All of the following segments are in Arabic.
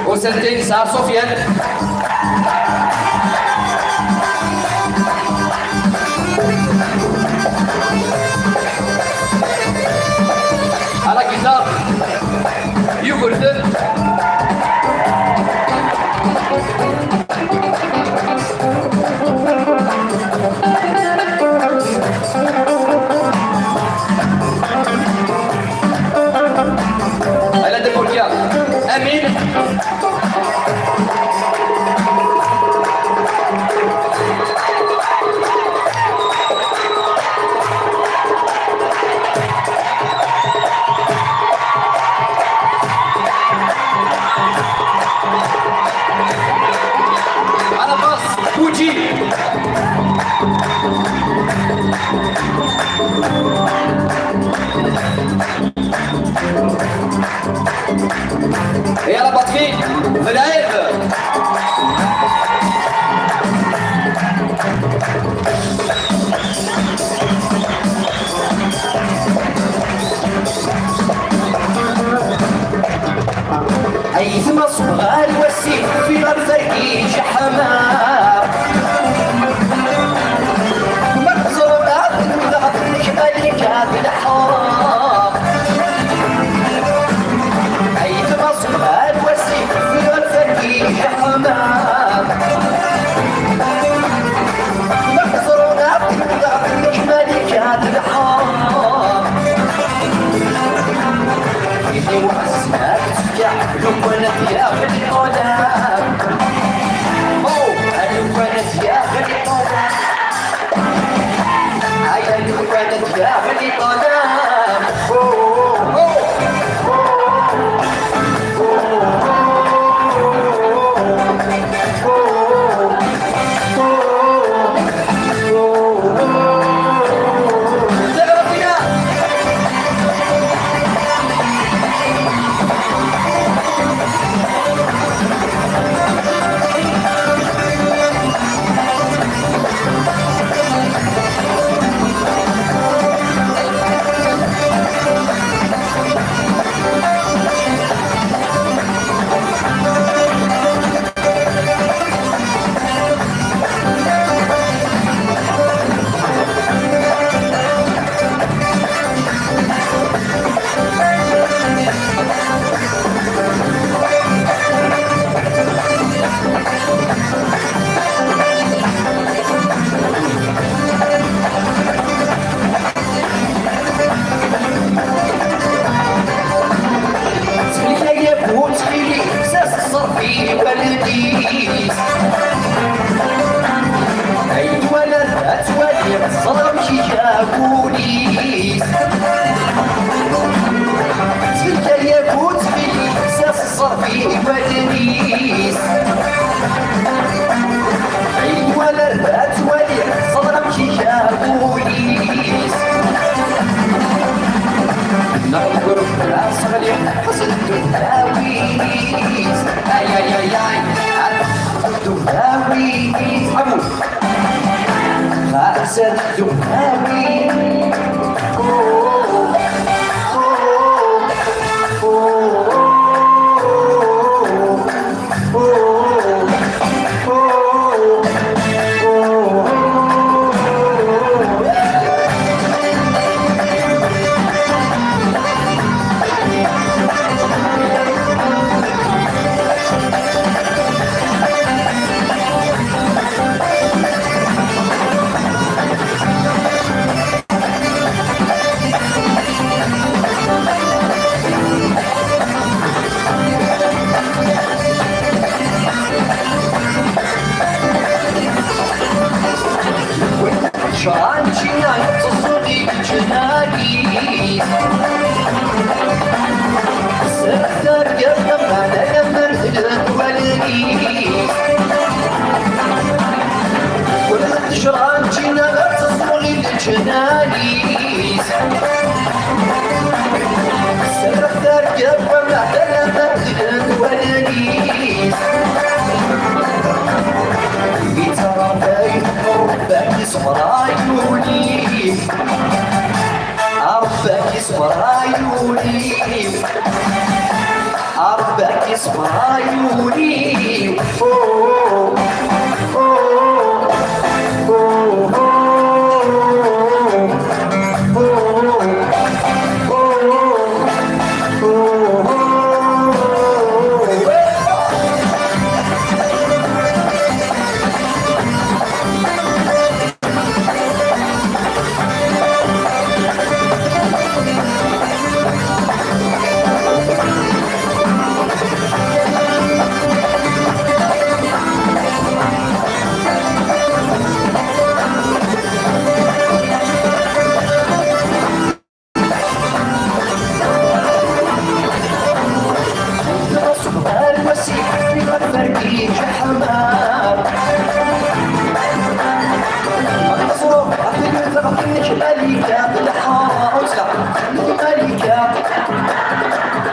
وسنتين سار سفيان على كتاب يقردن على دبوركيا امين على باص بوجي يلا بطفي في العيب أيثم الصغار والسيف في غرزتي شحماء مقصورات من غضبك ملكة بالحرام أيثم الصغار والسيف في غرزتي شحماء مقصورات من غضبك ملكة بالحرام إني وحسنات لقنت يا غني قدام لقنت يا غني قدام هيا لقنت يا غني قدام نغفر راس غلي حصل تداوي Aïe aïe aïe aïe, الدنياوي عبود غاسل الدنياوي شانشينا تصدي جناني سأثر يرغب على يمرد الولي ولد شانشينا تصدي جناني سأثر يرغب على يمرد الولي ربك يصبر عيوني ربك يصبر عيوني ربك يصبر عيوني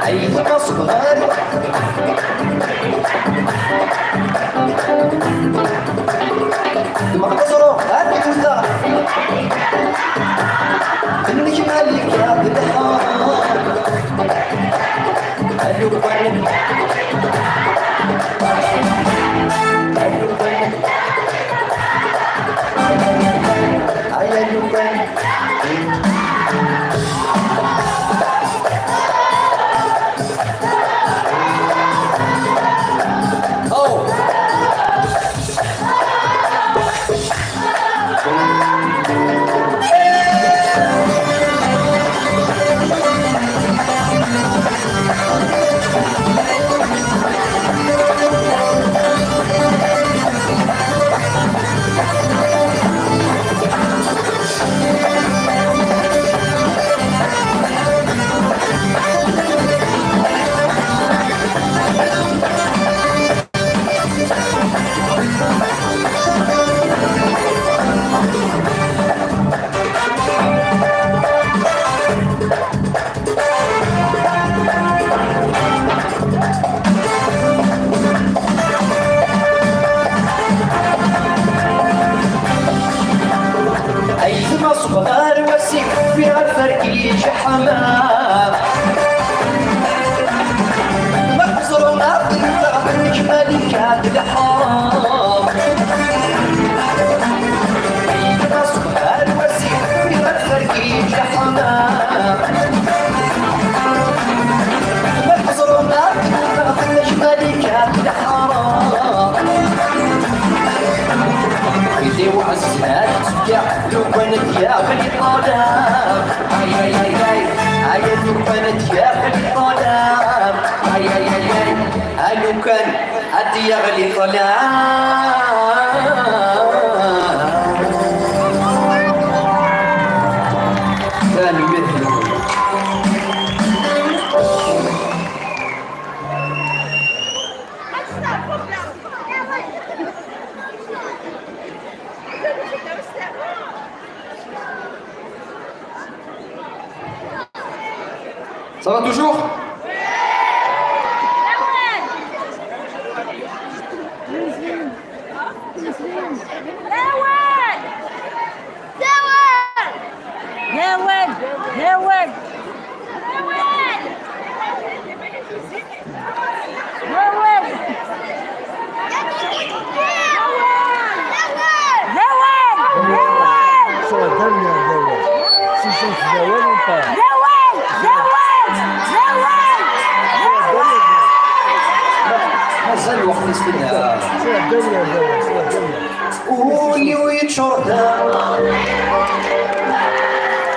أيها صغار مقتصروا هاتي كوزا إنك مالك يا بالحار ألوان صغار وسيم فيها الفرقية حمام مخزر الأرض منك ملكة الحرام أيها صغار وسيم فيها الفرقية حمام مخزر الأرض منك ملكة الحرام إيدي وعزات يا لو كانت يا بني طالب هاي هاي هاي هاي هاي لو كانت يا بني طالب هاي هاي هاي هاي هاي لو كان أدي يا بني طالب كانوا مثله Ça va toujours? قولي ويتشردا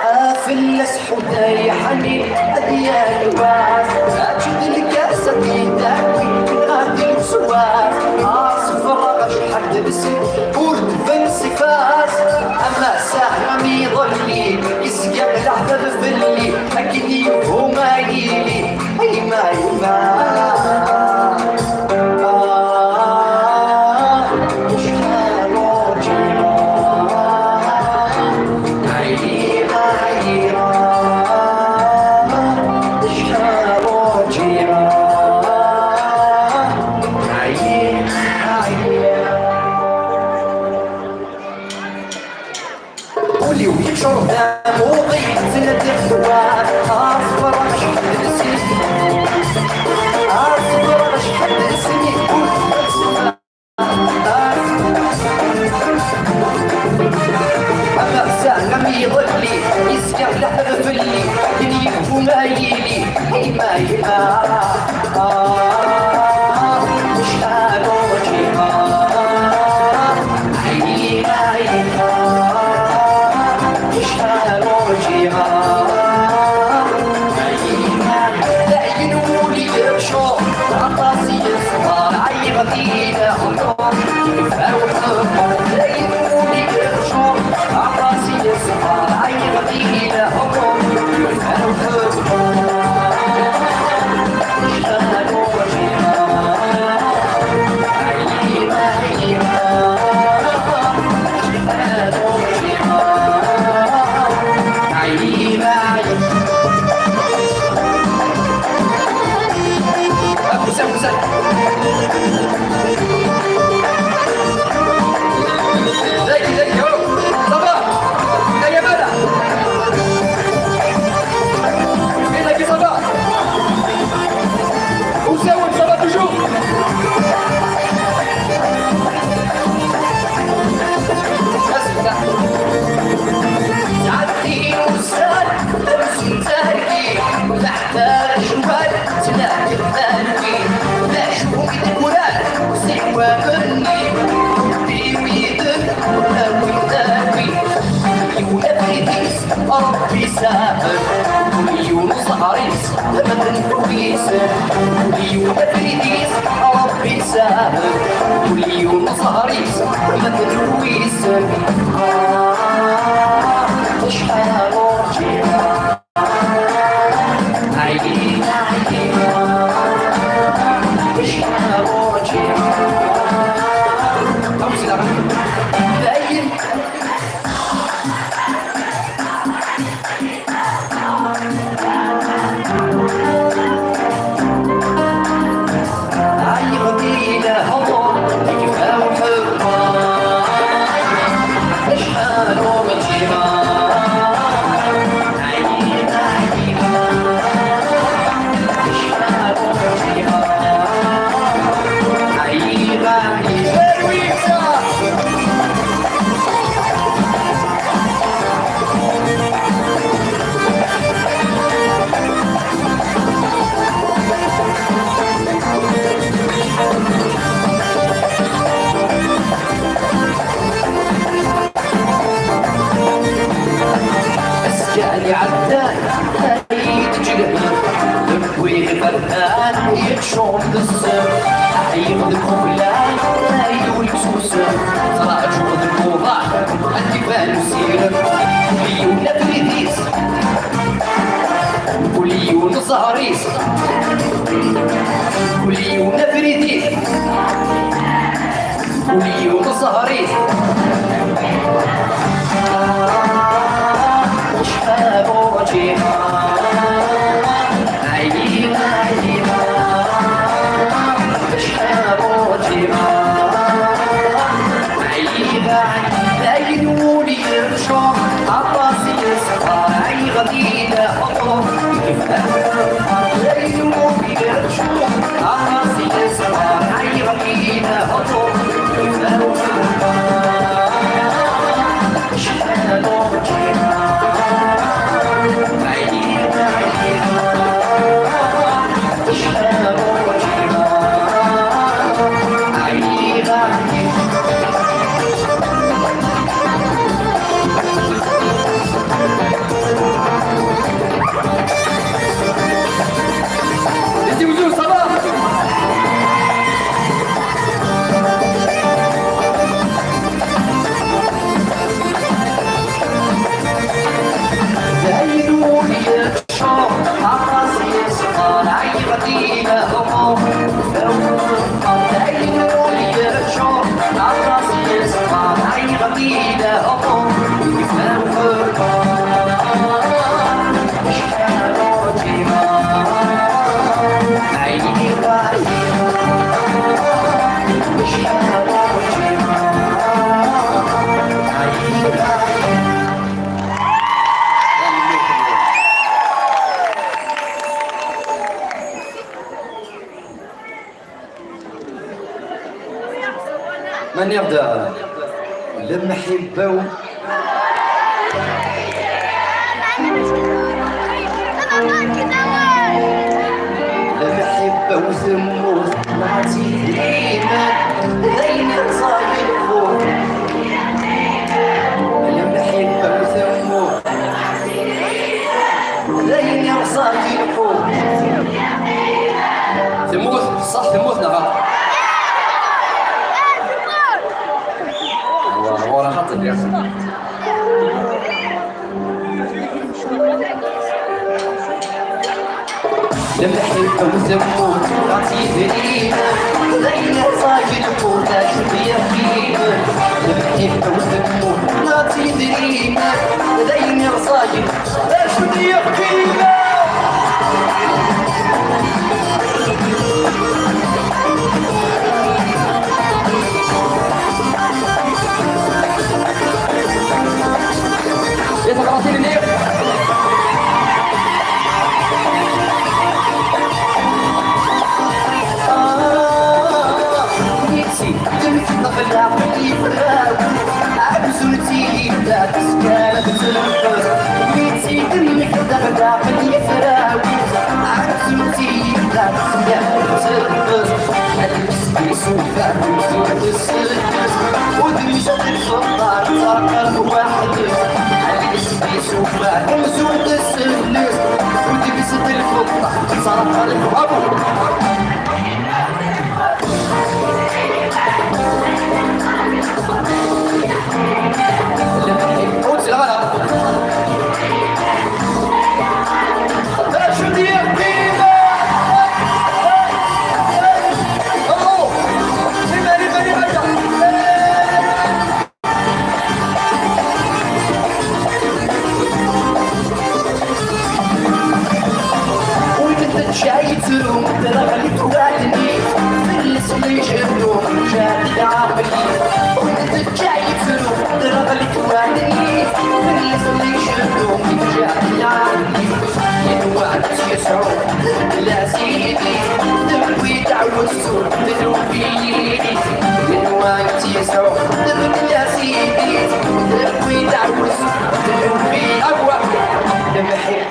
افلس حداي حنين اديان واس اشد الكاسة تداوي غادي وسواس اصفر اشحد بسم والفنسي فاس اما ساعة ما يضلي يسقى الاحباب فلي اكيد هما يلي اي ما ربي ساهر وليون صهريس لمن نويس وليون فريديس ربي ساهر وليون صهريس لمن نويس شحال رجينا عينا عينا شحال رجينا أمسي دايم يتشوم بالسر عيب الكولان لا يدول بسوسر تراجع الكوضاع الدفان وسير وليون فريديس وليون صهريس وليون فريديس وليون صهريس شحال رجينا من يبدأ؟ المحبة المحبة وثموث ما تدرينا لين صاير فوق المحبة وثموث لين صاير فوق ثموث صح ثموث نغا هو انا حاطط يا المحبة وثموث ما تدرينا لين صاير فوق شو يخينا المحبة وثموث ما تدرينا لين صاير شو يخينا يتقرأتين الليل نفسي دمت نغلع في فراوي عبزوتي لا تسكالة تنفس نفسي دمت نغلع في فراوي عبزوتي لا تسكالة تنفس البس سوفا وزود السلس ودمي شد الفضار صار واحد سوفا وزود السلس ودمس الفضة صار قلب أبو قلت لا لا شو دي بينا الله لماني بجا وانت شايتهم ترغلي توالني فلس اللي جبنهم جاني عقلي وانت شايتهم ترغلي توالني فلس اللي جبنهم جاني عقلي ينوعت يسعون لا سيدي تبوي تعوزوا تدوبيني ينوعت يسعون لا سيدي تبوي تعوزوا تدوبيني أقوى المحب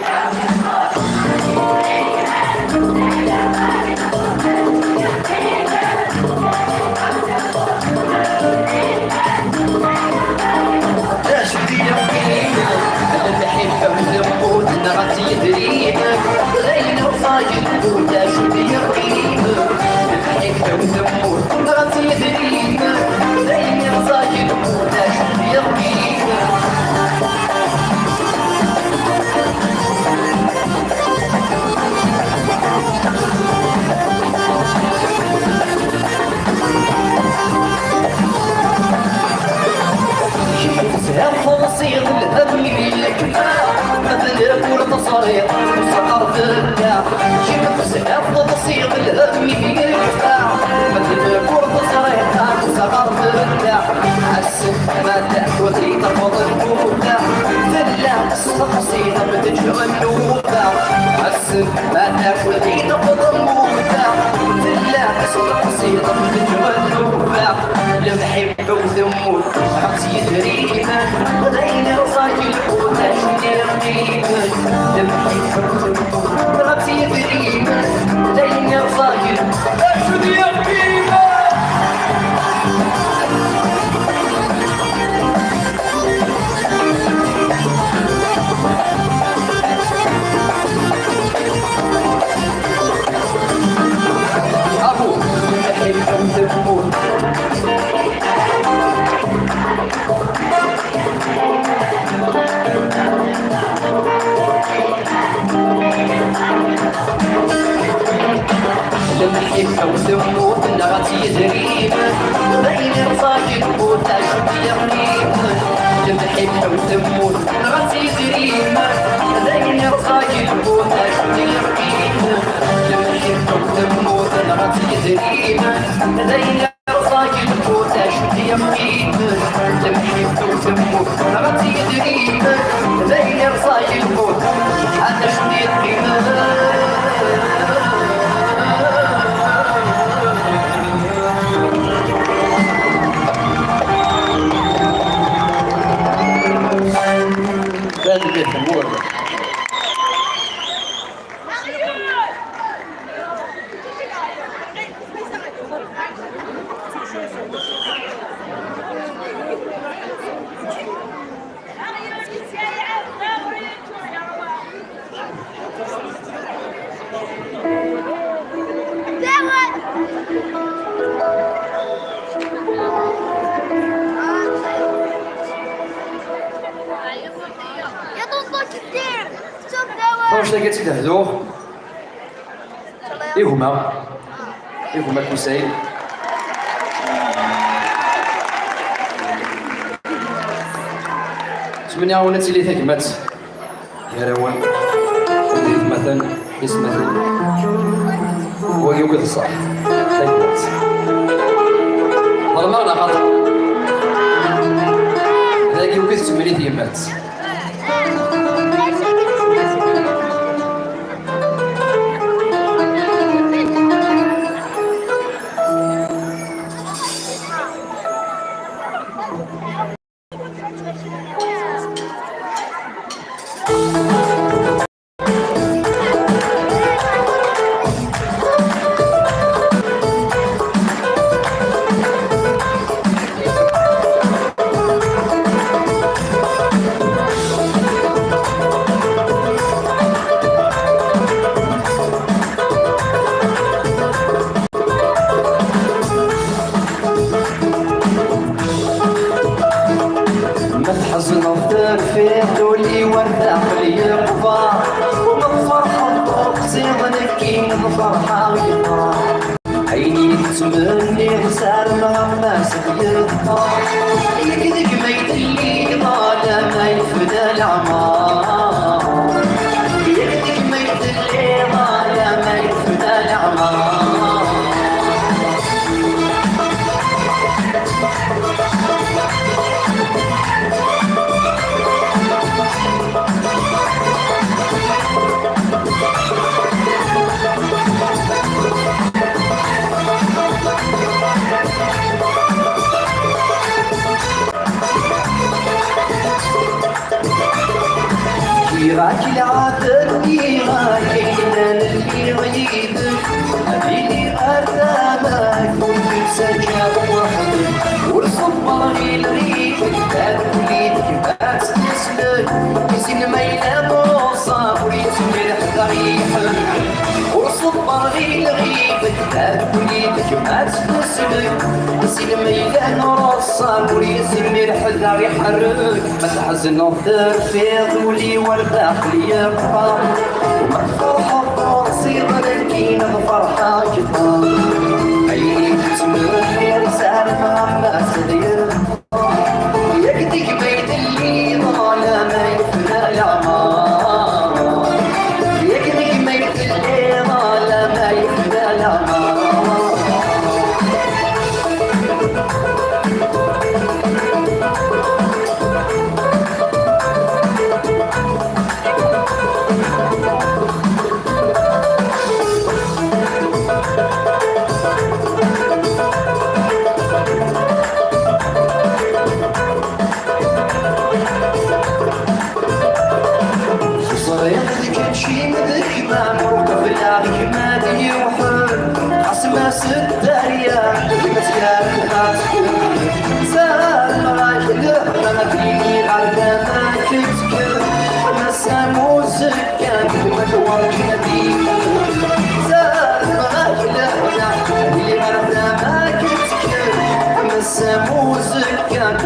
المحبة والذنبوت نغطي يدريمك غير وصايد ولا شو بيقيمك المحبة والذنبوت نغطي يدريمك غير وصايد ولا شو بيقيمك صيغ الهم للكفاح مثل كرة صغير وسقر في الداع شمس أفضل صيغ الهم للكفاح مثل كرة صغير وسقر في الداع عالسن ما تأخذي تفض الموتى فلا الصقصيدة بتجمل نوبة عالسن ما تأخذي تفض الموتى فلا الصقصيدة بتجمل نوبة المحبة وذموت عطي دريمة غير صايل ولا شدير قيمة المحبة وذموت عطي دريمة غير صايل ولا شدير قيمة أبو المحبة وذموت المحبة وثموت نغطي دريمة غير صاحب ولا شو يقيمة المحبة وثموت نغطي دريمة غير صاحب ولا شو يقيمة المحبة وثموت نغطي دريمة غير صاحب ولا شو يقيمة المحبة وثموت نغطي دريمة غير صاحب هذا شو يقيمة واش لقيتي تهدو ايه هما الكوسايل تمنيا عاونتي لي ثقمات يا روان مثلا اسم مثلا هو يوجد الصح ثقمات والله ما خاطر هذاك يوجد تمني ثقمات راك العادتي راكينا اللي غيبك أبيني أرتامك كنت سجاب وحدك والصبر يلغيك تاكليك ما تستسلك يزين ميلان وصاب ويزين الحذر يحرك والصبر يلغيك تاكليك ما تستسلك يزين ميلان وصاب ويزين الحذر يحرك ما تحزن الضر في ذولي والداخل يبقى وما تفرح راسي ضلكين بفرحة كبار عيني تسمح يا رسالة ما تدير يكدك بيت اللي ظالم يفنى العمار يكدك بيت اللي ظالم يفنى العمار الدنيا مسيار الناس زاد مراجل ما فيني غدا ما تذكر نسى زكان مدور جدي زاد مراجل اللي غدا ما تذكر نسى زكان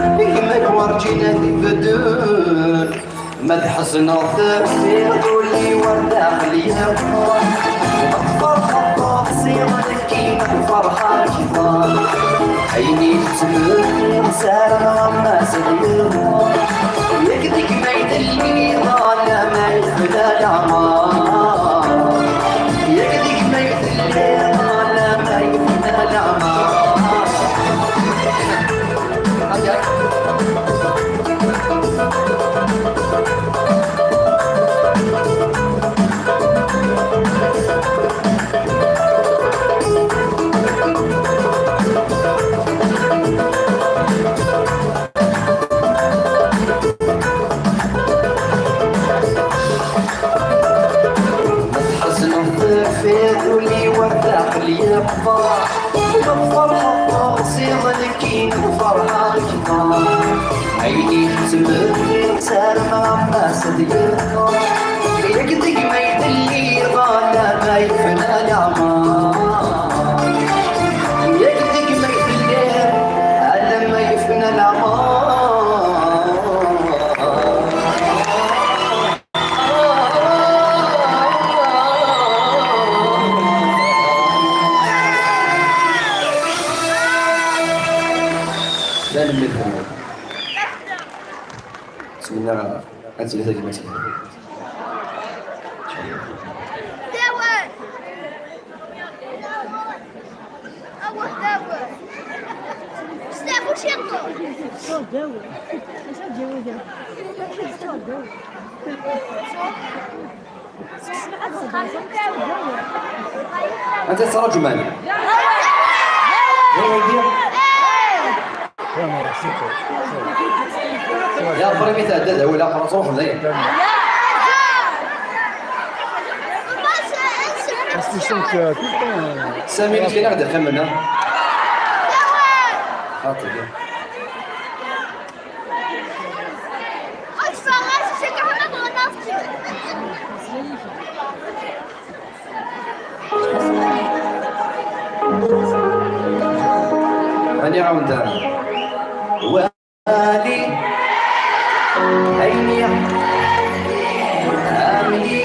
مدور جدي بدون مدحسن الضر في قولي والداخل يفرح فرحة صيغتك فرحة كبار عيني تسمر سارة ما سدير يكدك ما يدلي ظالة ما يفدى العمار يكدك ما يدلي ظالة ما يفدى العمار فيقولي والداخل يبقى الفرحة صيغتك فرحة كبار عيني تسمر سارة ما صديق يكدك ما يدلي غالا ما يفنى العمار يكدك ما يدلي على ما يفنى العمار منهم بسم الله أنت اللي تجي مثلا أنت ترجمان يا بريمي تعدد ولا خلاص روح زين سامي مش كاين غدا خمنا خاطر هاني عاود والي عيني عاملي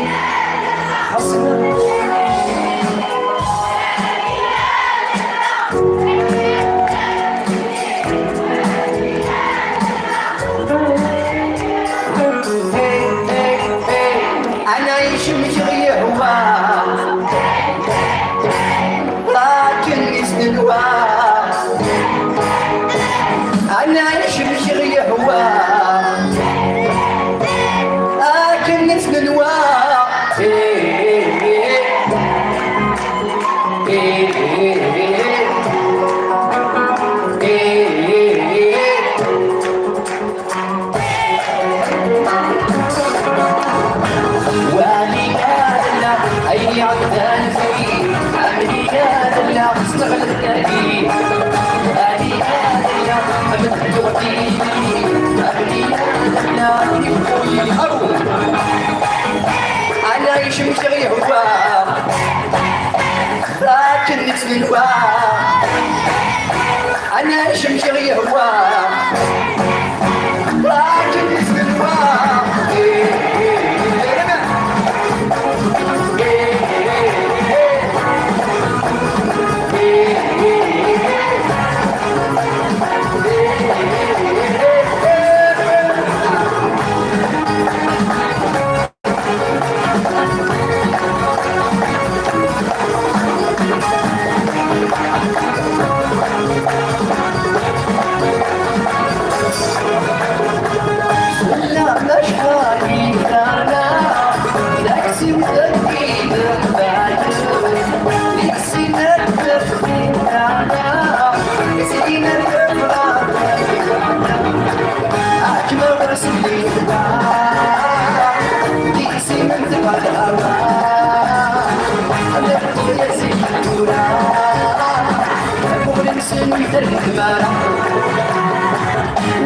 حصنا أنا يشمش غير هوا لكن اسم هوا أنا يشمش غير هوا لكن اسم هوا عيني عدان فيه عملي يا دلع استغل التأكيد عملي يا دلع أمد الوكيل عملي يا دلع يقولي أبو أنا يشمش غير هوا لكن اسم الهوا أنا يشمش غير هوا لكن اسم الهوا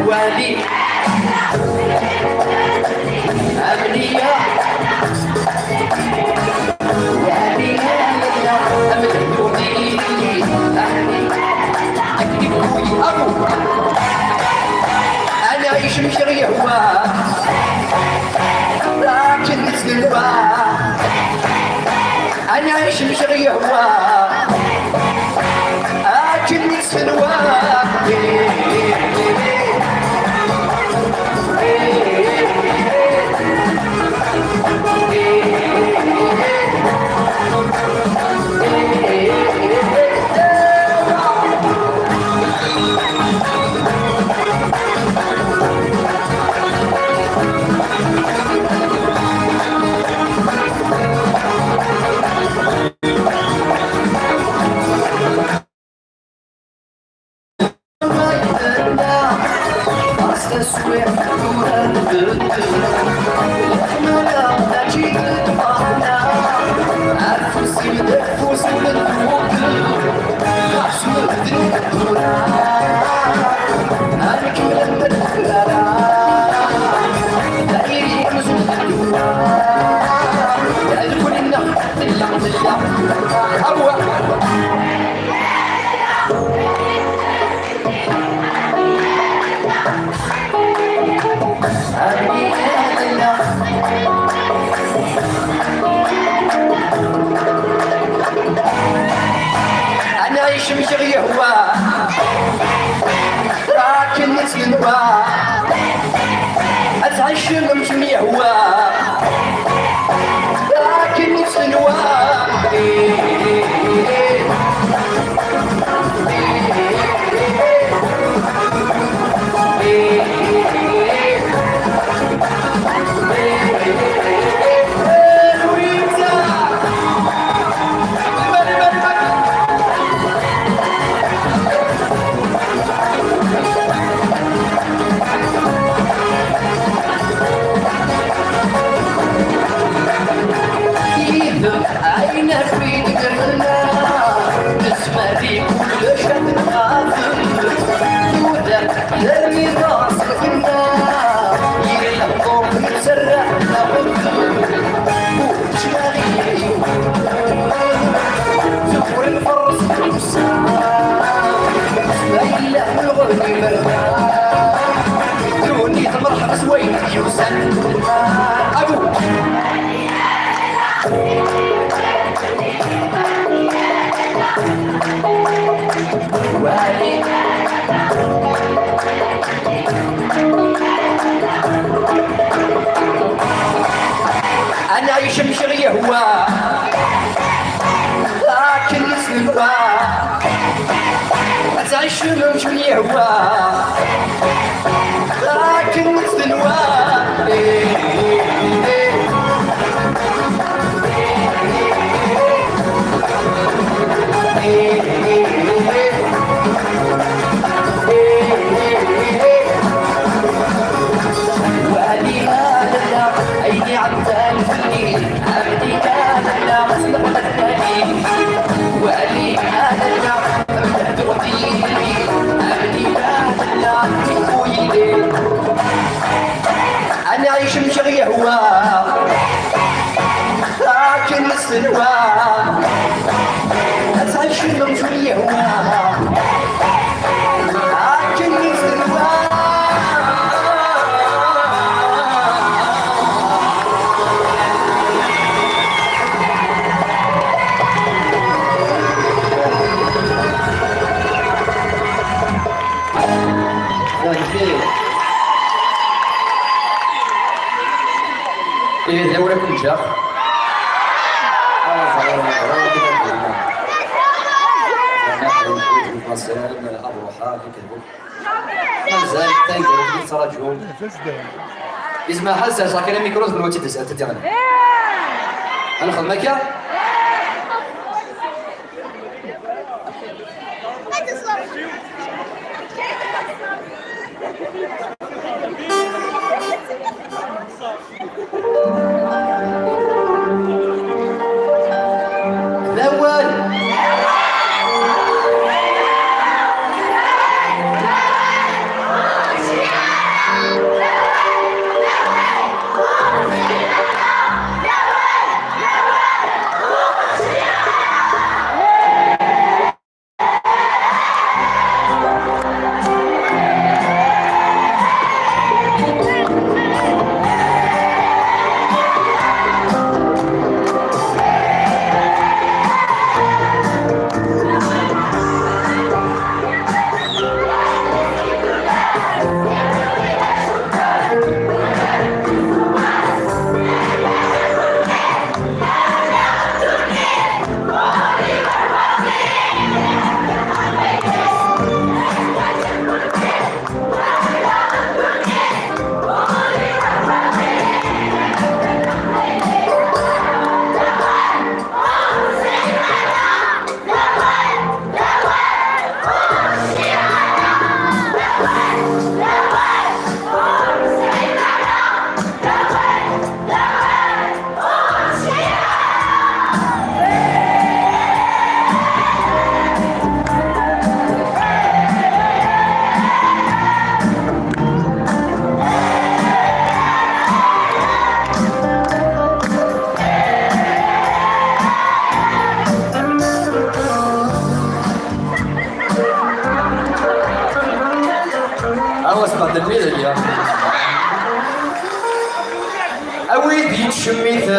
والي أبنية والي أمدوني أكتبوني أبو أنا يشمش غير هوا لكن اسم الهوا أنا يشمش غير هوا لكن اسم الهوا أنا يشمش غير هوا لكن نتلوى أتعشم جميع هوا لكن نتلوى أنا يشمشغ يهوى لكن نسلوى أتعيش من يهوى لكن نسلوى أنا عايش مشغي يهوى لكن نسلوى أتعيش من شوي يهوى لكن نسلوى إيه دورة كل جاف مازال أروحا كيكذبوا مازال تنقل تراجعون اسمع حسن صار كلام ميكروز من وقت تدعنا أنا خدمك يا اليوم أويد يتشميت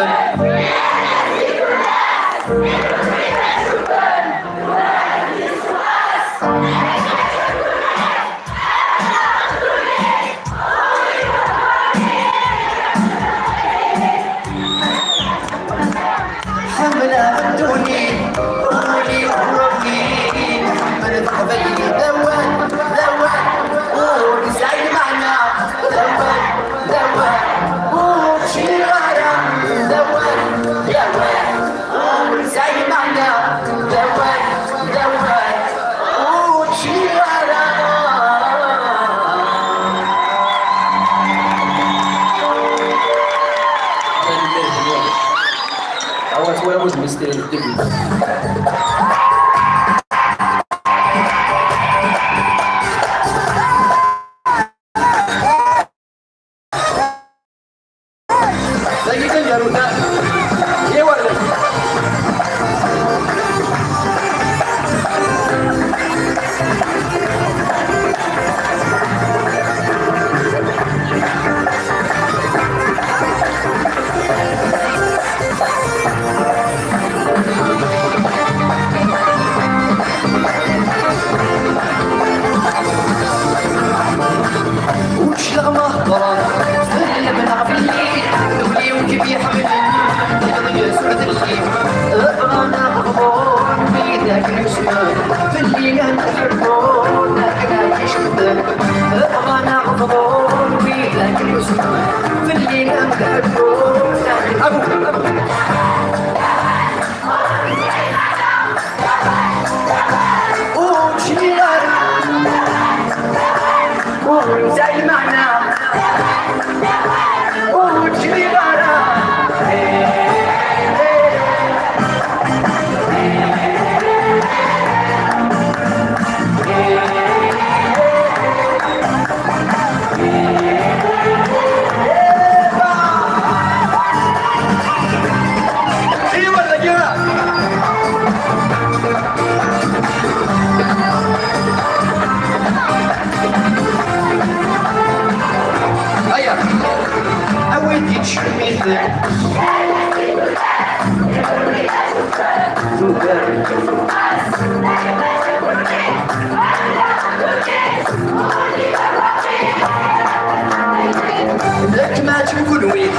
لك ما تقول وين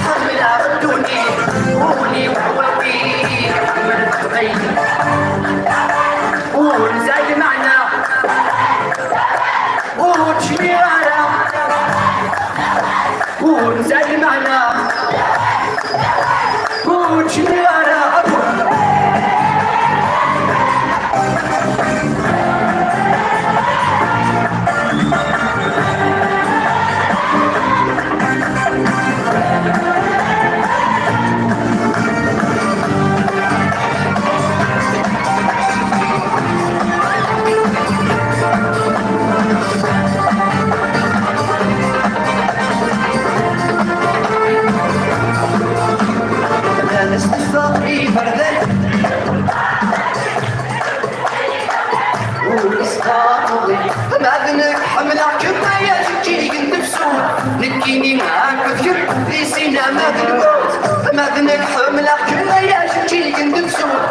حمل عبدوني قولي وحوالي من الطبيب قول زي معنا قول شميرة قول زي معنا قول شميرة استفاقي فردك وإسقاطي ماذنك حملك ما يجي كنت بسود نكيني معاك وذكر في سينا ماذن الموت ماذنك حملك ما يجي كنت بسود